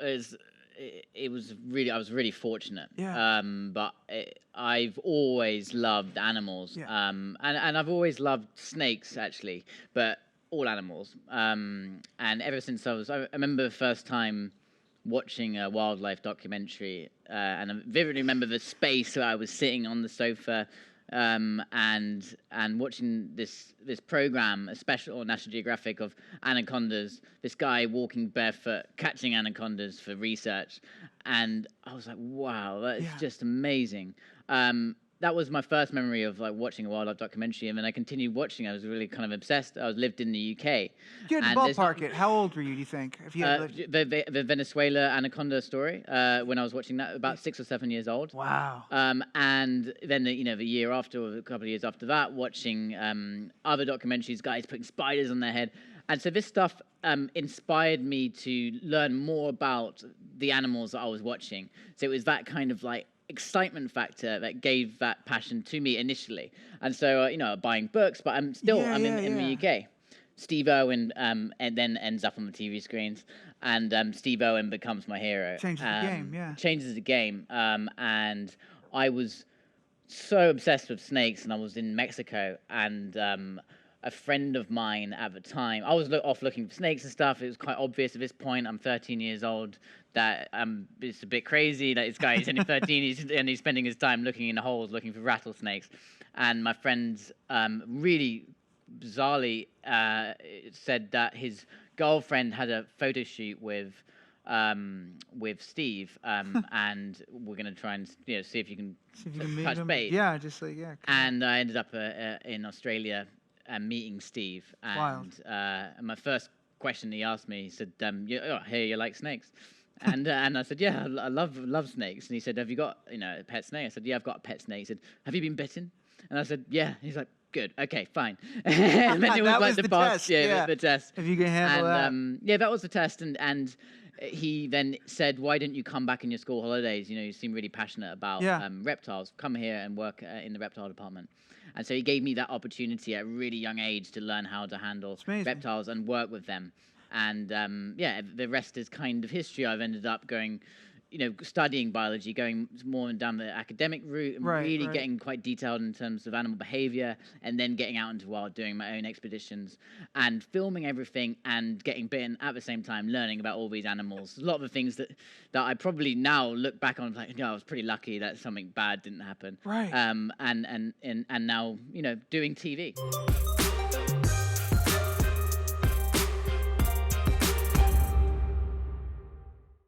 Is it was really I was really fortunate. Yeah. I've always loved animals. Yeah. And I've always loved snakes actually, but all animals. And ever since I remember the first time watching a wildlife documentary, and I vividly remember the space where I was sitting on the sofa, and watching this program, a special on National Geographic of anacondas. This guy walking barefoot, catching anacondas for research, and I was like, wow, that's Yeah. just amazing. That was my first memory of like watching a wildlife documentary, and then I continued watching. I was really kind of obsessed. I was lived in the UK, If you had to and there's not ballpark it, how old were you, do you think? If you had the Venezuela anaconda story, when I was watching that, about 6 or 7 years old. Wow. And then the year after, or a couple of years after that, watching other documentaries, guys putting spiders on their head. And so this stuff inspired me to learn more about the animals that I was watching. So it was that kind of like excitement factor that gave that passion to me initially. And so, buying books, but I'm in the UK. Steve Irwin and then ends up on the TV screens, and Steve Irwin becomes my hero. Changes the game, yeah. Changes the game. And I was so obsessed with snakes, and I was in Mexico, and a friend of mine at the time, I was off looking for snakes and stuff. It was quite obvious at this point. I'm 13 years old. That it's a bit crazy that this guy is only 13 and he's spending his time looking in the holes, looking for rattlesnakes. And my friends really bizarrely said that his girlfriend had a photo shoot with Steve, and we're gonna try and see if you can meet touch him. base. Yeah, just like yeah. And I ended up in Australia meeting Steve. And my first question he asked me, he said, "Hey, you like snakes?" And I said, "Yeah, I love snakes." And he said, "Have you got a pet snake?" I said, "Yeah, I've got a pet snake." He said, "Have you been bitten?" And I said, "Yeah." He's like, "Good, okay, fine." And then it was That like was the the past, test, yeah. the test. If you can handle that. Yeah, that was the test. And he then said, "Why don't you come back in your school holidays? You seem really passionate about reptiles. Come here and work in the reptile department." And so he gave me that opportunity at a really young age to learn how to handle reptiles and work with them. And the rest is kind of history. I've ended up going, studying biology, going more down the academic route, and really getting quite detailed in terms of animal behavior, and then getting out into the wild, doing my own expeditions, and filming everything, and getting bitten at the same time, learning about all these animals. A lot of the things that I probably now look back on, like, I was pretty lucky that something bad didn't happen. Right. And now, doing TV.